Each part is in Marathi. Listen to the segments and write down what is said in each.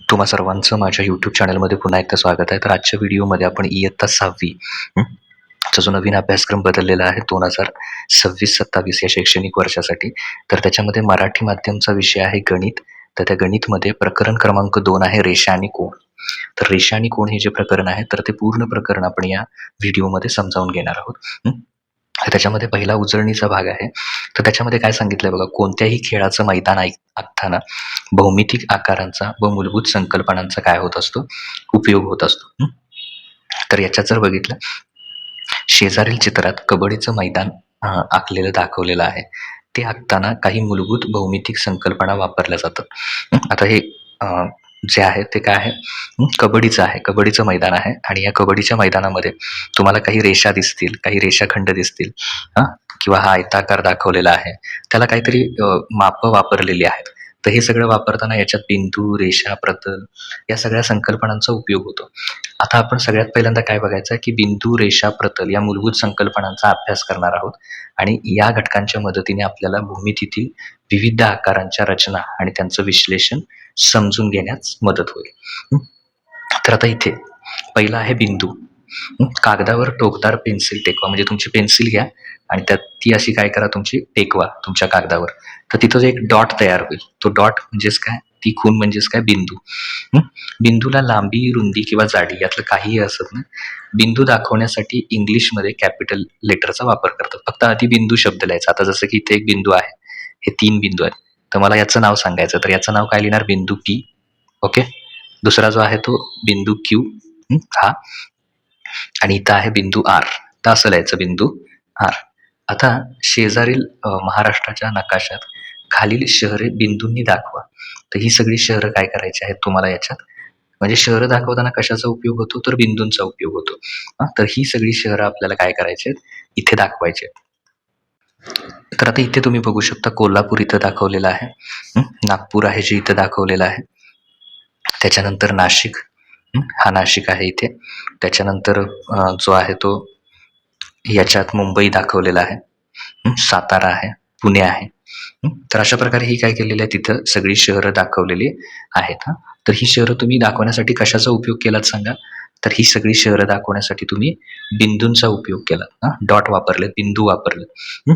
तुम्हा सर्वांचं माझ्या यूट्यूब चॅनलमध्ये पुन्हा एकदा स्वागत आहे. तर आजच्या व्हिडिओमध्ये आपण इयत्ता 6वी चा जो नवीन अभ्यासक्रम बदललेला आहे 2026-27 या शैक्षणिक वर्षासाठी. तर त्याच्यामध्ये मराठी माध्यमचा विषय आहे गणित. तर त्या गणितमध्ये प्रकरण क्रमांक 2 आहे रेषा आणि कोन. तर रेषा आणि कोन हे जे प्रकरण आहे तर ते पूर्ण प्रकरण आपण या व्हिडिओमध्ये समजावून घेणार आहोत. त्याच्यामध्ये पहिला उजळणीचा भाग आहे. तर त्याच्यामध्ये काय सांगितलंय बघा, कोणत्याही खेळाचं मैदान आखताना भौमितिक आकारांचा व मूलभूत संकल्पनांचा काय होत असतो, उपयोग होत असतो. तर याच्यात जर बघितलं, शेजारील चित्रात कबड्डीचं मैदान आखलेलं दाखवलेलं आहे. ते आखताना काही मूलभूत भौमितिक संकल्पना वापरल्या जातात. आता हे जे आहे ते काय आहे, कबड्डीचं आहे. कबड्डीचं मैदान आहे आणि या कबड्डीच्या मैदानामध्ये तुम्हाला काही रेषा दिसतील, काही रेषाखंड दिसतील किंवा हा आयताकार दाखवलेला आहे. त्याला काहीतरी मापं वापरलेली आहेत. तर हे सगळं वापरताना याच्यात बिंदू, रेषा, प्रतल या सगळ्या संकल्पनांचा उपयोग होतो. आता आपण सगळ्यात पहिल्यांदा काय बघायचं आहे, की बिंदू, रेषा, प्रतल या मूलभूत संकल्पनांचा अभ्यास करणार आहोत आणि या घटकांच्या मदतीने आपल्याला भूमितीतील विविध आकारांच्या रचना आणि त्यांचं विश्लेषण समजून घेण्यास मदत होईल. तर आता इथे पहिला आहे बिंदू. कागदावर टोकदार पेन्सिल टेकवा, म्हणजे तुमची पेन्सिल घ्या आणि त्यात ती अशी काय करा, तुमची टेकवा तुमच्या कागदावर. तर तिथं एक डॉट तयार होईल. तो डॉट म्हणजेच काय, ती खून म्हणजेच काय, बिंदू. बिंदूला लांबी, रुंदी किंवा जाडी यातलं काहीही असत नाही. बिंदू दाखवण्यासाठी इंग्लिशमध्ये कॅपिटल लेटरचा वापर करतात. फक्त आधी बिंदू शब्द लिहायचा. आता जसं की इथे एक बिंदू आहे, हे 3 बिंदू आहेत. तर मला याचं नाव सांगायचं, तर याचं नाव काय लिहिणार, बिंदू पी. ओके. दुसरा जो आहे तो बिंदू क्यू हा, आणि इथं आहे बिंदू आर. तर असं लिहायचं, बिंदू आर. आता शेजारील महाराष्ट्राच्या नकाशात खालील शहरे बिंदूंनी दाखवा. तर ही सगळी शहरं काय करायची आहेत तुम्हाला याच्यात, म्हणजे शहरं दाखवताना कशाचा उपयोग होतो, तर बिंदूंचा उपयोग होतो. तर ही सगळी शहरं आपल्याला काय करायची आहेत, इथे दाखवायची आहेत. तर आता इथे तुम्ही बघू शकता, कोल्हापूर इथं दाखवलेलं आहे. नागपूर आहे जे इथं दाखवलेलं आहे. त्याच्यानंतर नाशिक, हा नाशिक आहे इथे. त्याच्यानंतर जो आहे तो याच्यात मुंबई दाखवलेला आहे. सातारा आहे, पुणे आहे. तर अशा प्रकारे ही काय केलेली आहे, तिथं सगळी शहरं दाखवलेली आहेत. तर ही शहरं तुम्ही दाखवण्यासाठी कशाचा उपयोग केलात सांगा, तर ही सगळी शहरं दाखवण्यासाठी तुम्ही बिंदूंचा उपयोग केला. डॉट वापरले, बिंदू वापरले.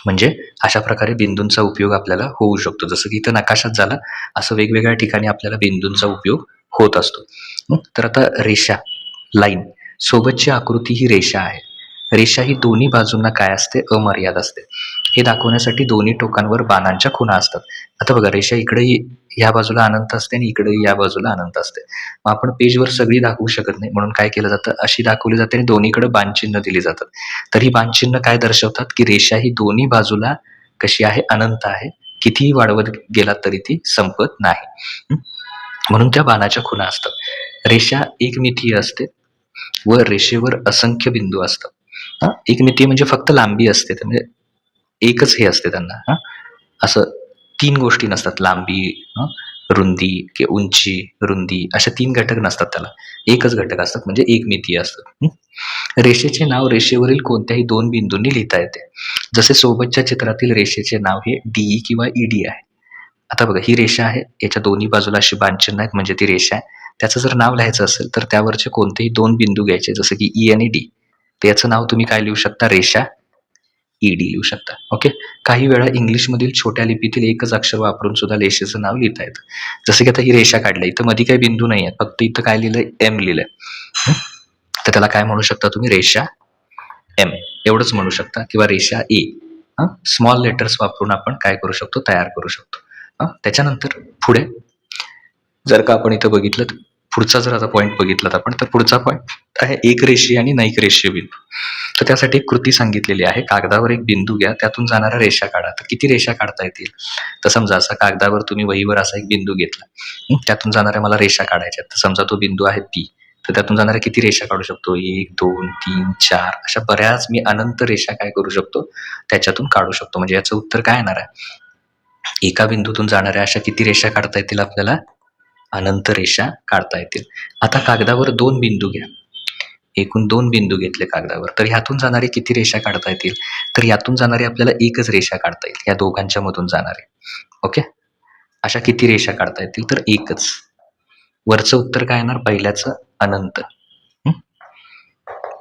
म्हणजे अशा प्रकारे बिंदूंचा उपयोग आपल्याला होऊ शकतो. जसं की इथं नकाशात झाला, असं वेगवेगळ्या ठिकाणी आपल्याला बिंदूंचा उपयोग होत असतो. तर आता रेषा, लाईन सोबतची आकृती ही रेषा आहे. रेषा ही दोन्ही बाजूंना काय असते, अमर्याद असते. हे दाखवण्यासाठी दोन्ही टोकांवर बाणांच्या खुणा असतात. आता बघा, रेषा इकडे या बाजूला अनंत असते आणि इकडे या बाजूला अनंत असते. मग आपण पेजवर सगळी दाखवू शकत नाही, म्हणून काय केलं जातं, अशी दाखवली जाते आणि दोन्हीकडे बाणचिन्ह दिली जातात. तर ही बाणचिन्ह काय दर्शवतात, की रेषा ही दोन्ही बाजूला कशी आहे, अनंत आहे. कितीही वाढवत गेला तरी ती संपत नाही. म्हणून त्या बाणाच्या खुणा असतात. रेषा एकमितीय असते व रेषेवर असंख्य बिंदू असतात. एकमितीय म्हणजे फक्त लांबी असते, म्हणजे एकच हे असते त्यांना. असं 3 गोष्टी नसतात, लांबी, रुंदी किंवा उंची, रुंदी, अशा 3 घटक नसतात त्याला. एकच घटक असतात, म्हणजे एकमितीय असतात. रेषेचे नाव रेषेवरील कोणत्याही 2 बिंदूंनी लिहिता येते. जसे सोबतच्या चित्रातील रेषेचे नाव हे डी किंवा ईडी आहे. आता बघा, ही रेषा आहे, याच्या दोन्ही बाजूला अशी बाणचिन्ह आहेत, म्हणजे ती रेषा आहे. त्याचं जर नाव लिहायचं असेल तर त्यावरचे कोणतेही 2 बिंदू घ्यायचे, जसं की ई आणि डी. तर याचं नाव तुम्ही काय लिहू शकता, रेषा ईडी लिहू शकता. ओके. काही वेळा इंग्लिशमधील छोट्या लिपीतील एकच अक्षर वापरून सुद्धा रेषेचं नाव लिहिता येतं. जसं की आता ही रेषा काढली, इथं मध्ये काही बिंदू नाही आहेत, फक्त इथं काय लिहिलंय, एम लिहिलंय. तर त्याला काय म्हणू शकता तुम्ही, रेषा एम एवढंच म्हणू शकता, किंवा रेषा ए. स्मॉल लेटर्स वापरून आपण काय करू शकतो, तयार करू शकतो. त्याच्यानंतर पुढे जर का आपण इथं बघितलं, पुढचा जर आता पॉईंट बघितलात आपण, तर पुढचा पॉईंट आहे एक रेषीय आणि नैक रेषीय बिंदू. तर त्यासाठी एक कृती सांगितलेली आहे. कागदावर एक बिंदू घ्या, त्यातून जाणाऱ्या रेषा काढा. तर किती रेषा काढता येतील, तर समजा असा कागदावर तुम्ही वहीवर असा एक बिंदू घेतला, त्यातून जाणाऱ्या मला रेषा काढायच्या. तर समजा तो बिंदू आहे पी, तर त्यातून जाणाऱ्या किती रेषा काढू शकतो, 1 2 3 4 अशा बऱ्याच मी अनंत रेषा काय करू शकतो, त्याच्यातून काढू शकतो. म्हणजे याचं उत्तर काय येणार आहे, एका बिंदूतून जाणाऱ्या अशा किती रेषा काढता येतील आपल्याला, अनंत रेषा काढता येतील. आता कागदावर 2 बिंदू घ्या, एकूण 2 बिंदू घेतले कागदावर, तर ह्यातून जाणारे किती रेषा काढता येतील, तर यातून जाणारी आपल्याला एकच रेषा काढता येईल, या दोघांच्या मधून जाणारे. ओके. अशा किती रेषा काढता येतील, तर एकच. वरचं उत्तर काय येणार? पहिल्याचं अनंत.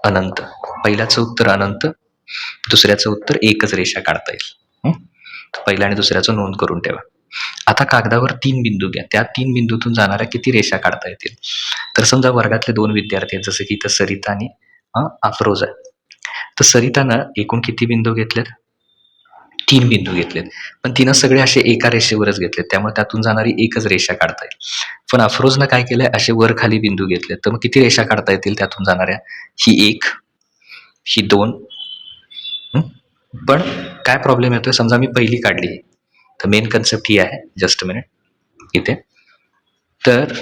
अनंत. पहिल्याचं उत्तर अनंत, दुसऱ्याचं उत्तर एकच रेषा काढता येईल. पहिल्या आणि दुसऱ्याचं नोंद करून ठेवा. आता कागदावर 3 बिंदू घ्या. त्या 3 बिंदूतून जाणाऱ्या किती रेषा काढता येतील? तर समजा वर्गातले 2 विद्यार्थी आहेत, जसं की इथं सरिता आणि अफरोज आहे. तर सरितानं एकूण किती बिंदू घेतलेत? 3 बिंदू घेतलेत. पण तिनं सगळे असे एका रेषेवरच घेतलेत. त्यामुळे त्यातून जाणारी एकच रेषा काढता येईल. पण अफरोजनं काय केलंय? असे वर-खाली बिंदू घेतलेत. तर मग किती रेषा काढता येतील त्यातून जाणाऱ्या? ही 1, ही 2. पण काय प्रॉब्लेम येतोय? समजा मी पहिली काढली. तर मेन कन्सेप्ट ही आहे. Just a minute. इथे. तर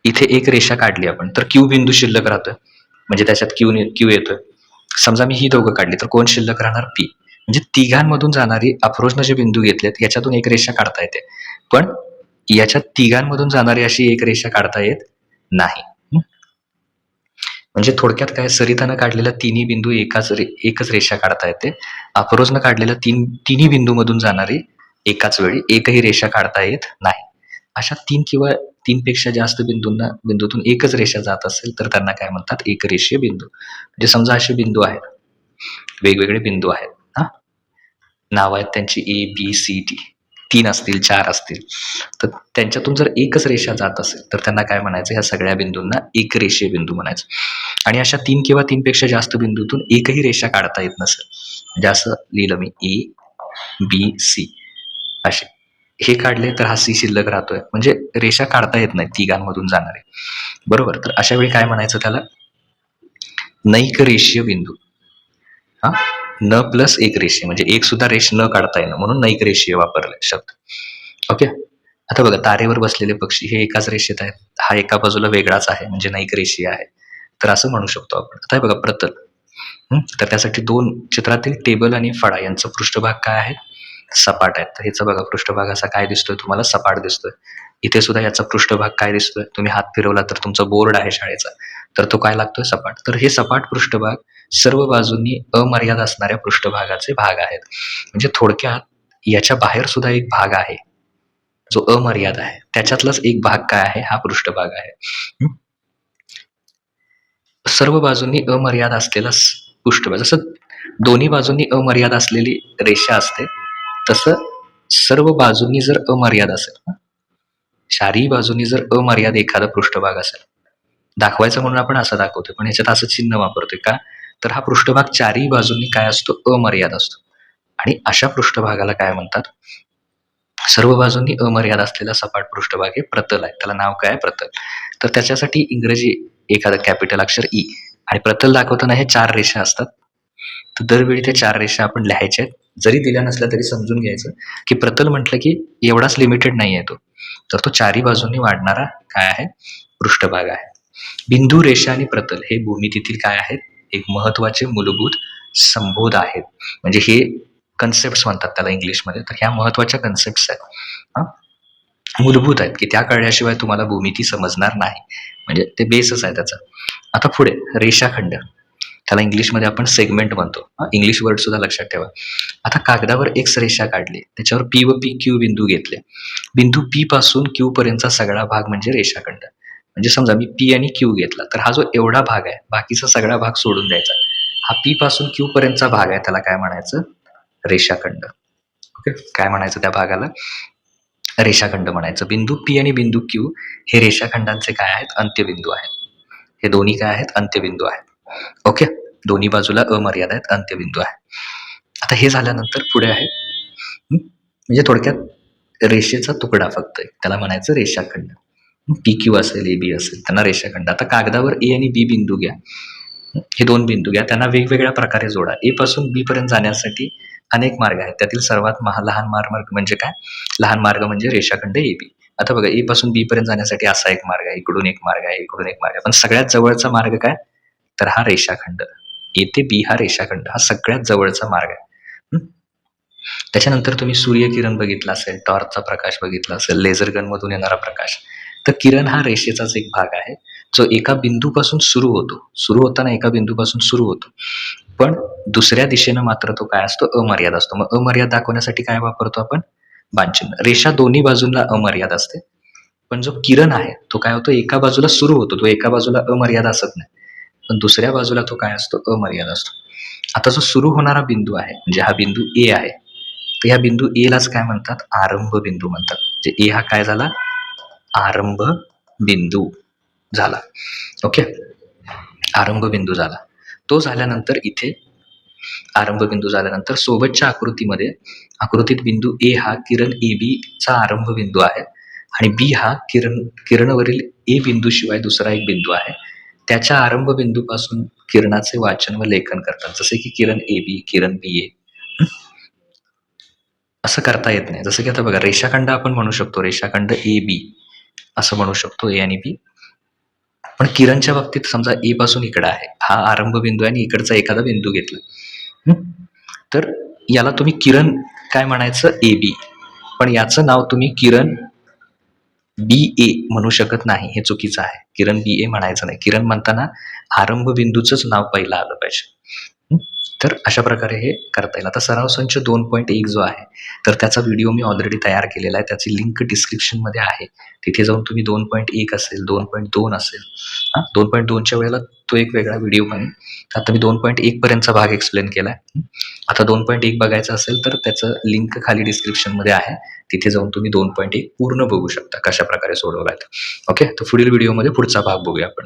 इथे एक रेषा काढली आपण. तर क्यू बिंदू शिल्लक राहतोय. म्हणजे त्याच्यात क्यू येतोय. समजा मी ही दोघं काढली तर कोण शिल्लक राहणार? पी. म्हणजे तिघांमधून जाणारी अफरोजनं जे बिंदू घेतलेत याच्यातून एक रेषा काढता येते. पण याच्यात तिघांमधून जाणारी अशी एक रेषा काढता येत नाही. म्हणजे थोडक्यात काय, सरितानं काढलेल्या तिन्ही बिंदू एकच रेषा काढता येते. अफरोजनं काढलेल्या तिन्ही बिंदूमधून जाणारी एकाच वेळी एकही रेषा काढता येत नाही. अशा 3 किंवा 3 पेक्षा जास्त बिंदूतून एकच रेषा जात असेल तर त्यांना काय म्हणतात? एकरेषीय बिंदू. म्हणजे समजा असे बिंदू आहेत, वेगवेगळे बिंदू आहेत. नाव आहेत त्यांची ए, बी, सी, डी. 3 असतील, 4 असतील. तर त्यांच्यातून जर एकच रेषा जात असेल तर त्यांना काय म्हणायचं? ह्या सगळ्या बिंदूंना एकरेषीय बिंदू म्हणायचं. आणि अशा 3 किंवा 3 पेक्षा जास्त बिंदूतून एकही रेषा काढता येत नसेल, म्हणजे असं लिहिलं मी ए, बी, सी असे. हे काढले तर हा सी शिल्लक राहतोय. म्हणजे रेषा काढता येत नाही तिघांमधून जाणारे. बरोबर? तर अशा वेळी काय म्हणायचं त्याला? नैकरेषीय बिंदू. न प्लस एक रेषीय, म्हणजे एक सुद्धा रेष न काढता येणं, म्हणून नैकरेषीय वापरलाय शब्द. ओके. आता बघा, तारेवर बसलेले पक्षी हे एकाच रेषेत आहेत. हा एका बाजूला वेगळाच आहे, म्हणजे नैकरेषीय आहे. तर असं म्हणू शकतो आपण. आता हे बघा प्रतल. तर त्यासाठी 2 चित्रातील टेबल आणि फळा यांचा पृष्ठभाग काय आहे? सपाट आहे. तर ह्याचा बघा पृष्ठभाग असा काय दिसतोय तुम्हाला? सपाट दिसतोय. इथे सुद्धा याचा पृष्ठभाग काय दिसतोय? तुम्ही हात फिरवला तर तुमचा बोर्ड आहे शाळेचा, तर तो काय लागतोय? सपाट. तर हे सपाट पृष्ठभाग सर्व बाजूंनी अमर्याद असणाऱ्या पृष्ठभागाचे भाग आहेत. म्हणजे थोडक्यात याच्या बाहेर सुद्धा एक भाग आहे जो अमर्याद आहे. त्याच्यातलाच एक भाग काय आहे? हा पृष्ठभाग आहे. सर्व बाजूंनी अमर्याद असलेला पृष्ठभाग, जसं दोन्ही बाजूंनी अमर्याद असलेली रेषा असते, तसं सर्व बाजूंनी जर अमर्याद असेल, चारही बाजूंनी जर अमर्याद एखादा पृष्ठभाग असेल, दाखवायचं म्हणून आपण असं दाखवतो, पण ह्याच्यात असं चिन्ह वापरतोय का? तर हा पृष्ठभाग चारही बाजूंनी काय असतो? अमर्याद असतो. आणि अशा पृष्ठभागाला काय म्हणतात? सर्व बाजूंनी अमर्याद असलेला सपाट पृष्ठभाग हे प्रतल आहे. त्याला नाव काय? प्रतल. तर त्याच्यासाठी इंग्रजी एखादं कॅपिटल अक्षर ई, आणि प्रतल दाखवताना हे 4 रेषा असतात. तर दरवेळी त्या 4 रेषा आपण लिहायच्या आहेत. जरी दिल्या नसल्या तरी समजून घ्यायचं की प्रतल म्हटलं की एवढाच लिमिटेड नाही आहे तो. तर तो 4ही बाजूंनी वाढणारा काय आहे? पृष्ठभाग आहे. बिंदू, रेषा आणि प्रतल हे भूमितीतील काय आहेत? एक महत्वाचे मूलभूत संबोध आहेत. म्हणजे हे कन्सेप्ट म्हणतात त्याला इंग्लिशमध्ये. तर ह्या महत्वाच्या कन्सेप्ट आहेत. मूलभूत आहेत की त्या कळल्याशिवाय तुम्हाला भूमिती समजणार नाही. म्हणजे ते बेसच आहे त्याचा. आता पुढे रेषाखंड. त्याला इंग्लिशमध्ये आपण सेगमेंट म्हणतो. इंग्लिश वर्ड सुद्धा लक्षात ठेवा. आता कागदावर एक्स रेषा काढली, त्याच्यावर पी व पी क्यू बिंदू घेतले. बिंदू पी पासून क्यू पर्यंतचा सगळा भाग म्हणजे रेषाखंड. म्हणजे समजा मी पी आणि क्यू घेतला, तर हा जो एवढा भाग आहे, बाकीचा सगळा भाग सोडून द्यायचा. हा पी पासून क्यू पर्यंतचा भाग आहे, त्याला काय म्हणायचं? रेषाखंड. ओके. काय म्हणायचं त्या भागाला? रेषाखंड म्हणायचं. बिंदू पी आणि बिंदू क्यू हे रेषाखंडांचे काय आहेत? अंत्यबिंदू आहेत. हे दोन्ही काय आहेत? अंत्यबिंदू आहेत. ओके. दोन्ही बाजूला अमर्याद आहेत, अंत्यबिंदू आहे. आता हे झाल्यानंतर पुढे आहे, म्हणजे थोडक्यात रेषेचा तुकडा फक्त, त्याला म्हणायचं रेषाखंड. पी क्यू असेल, ए बी असेल, त्यांना रेषाखंड. आता कागदावर ए आणि बी बिंदू घ्या. हे 2 बिंदू घ्या, त्यांना वेगवेगळ्या प्रकारे जोडा. ए पासून बी पर्यंत जाण्यासाठी अनेक मार्ग आहेत. त्यातील सर्वात लहान मार्ग म्हणजे काय? लहान मार्ग म्हणजे रेषाखंड ए बी. आता बघा, ए पासून बी पर्यंत जाण्यासाठी असा एक मार्ग आहे, इकडून एक मार्ग आहे, इकडून एक मार्ग आहे. पण सगळ्यात जवळचा मार्ग काय? तर हा रेषाखंड. ए ते बी हा रेषाखंड, हा सगळ्यात जवळचा मार्ग आहे. त्याच्यानंतर तुम्ही सूर्यकिरण बघितला असेल, टॉर्चचा प्रकाश बघितला असेल, लेझर गन मधून येणारा प्रकाश. तर किरण हा रेषेचाच एक भाग आहे, जो एका बिंदूपासून सुरू होतो. सुरू होताना एका बिंदूपासून सुरू होतो, पण दुसऱ्या दिशेनं मात्र तो काय असतो? अमर्याद असतो. मग अमर्याद दाखवण्यासाठी काय वापरतो आपण? बाणचिन्ह. रेषा दोन्ही बाजूंना अमर्याद असते, पण जो किरण आहे तो काय होतो, एका बाजूला सुरू होतो, तो एका बाजूला अमर्याद असत नाही, पण दुसऱ्या बाजूला तो काय असतो, अमर्याद असतो. आता जो सुरू होणारा बिंदू आहे म्हणजे हा बिंदू ए आहे, तर या बिंदू एलाच काय म्हणतात, आरंभ बिंदू म्हणतात. म्हणजे ए हा काय झाला, आरंभ बिंदू झाला. ओके, आरंभ बिंदू झाला. तो झाल्यानंतर इथे आरंभ बिंदू झाल्यानंतर सोबतच्या आकृतीत बिंदू ए हा किरण ए बी चा आरंभ बिंदू आहे आणि बी हा किरणवरील ए बिंदू शिवाय दुसरा एक बिंदू आहे. त्याच्या आरंभ बिंदूपासून किरणाचे वाचन व लेखन करतात, जसे की किरण ए बी, किरण बी ए. असं करता येत नाही. जसं की आता बघा, रेषाखंड आपण म्हणू शकतो, रेषाखंड ए बी असं म्हणू शकतो, ए आणि बी. पण किरणच्या बाबतीत समजा ए पासून इकडं आहे, हा आरंभ बिंदू आहे आणि इकडचा एखादा बिंदू घेतला, तर याला तुम्ही किरण काय म्हणायचं, ए बी. पण याचं नाव तुम्ही किरण बी ए म्हणू शकत नाही, हे चुकीचं आहे. किरण बी ए म्हणायचं नाही. किरण म्हणताना आरंभ बिंदूचंच नाव पहिलं आलं पाहिजे. तर अशा प्रकारे हे करता येईल. आता सराव संच 2.1 जो आहे, तर त्याचा व्हिडिओ मी ऑलरेडी तयार केलेला आहे. त्याची लिंक डिस्क्रिप्शनमध्ये आहे. तिथे जाऊन तुम्ही 2.1 असेल, 2.2 असेल, 2.2च्या वेळेला तो एक वेगळा व्हिडिओ बनेल. आता मी 2.1 पर्यंतचा भाग एक्सप्लेन केलाय. आता 2.1 बघायचं असेल तर त्याचं लिंक खाली डिस्क्रिप्शनमध्ये आहे. तिथे जाऊन तुम्ही 2.1 पूर्ण बघू शकता, कशा प्रकारे सोडवलाय. ओके, तर पुढील व्हिडिओमध्ये पुढचा भाग बघूया आपण.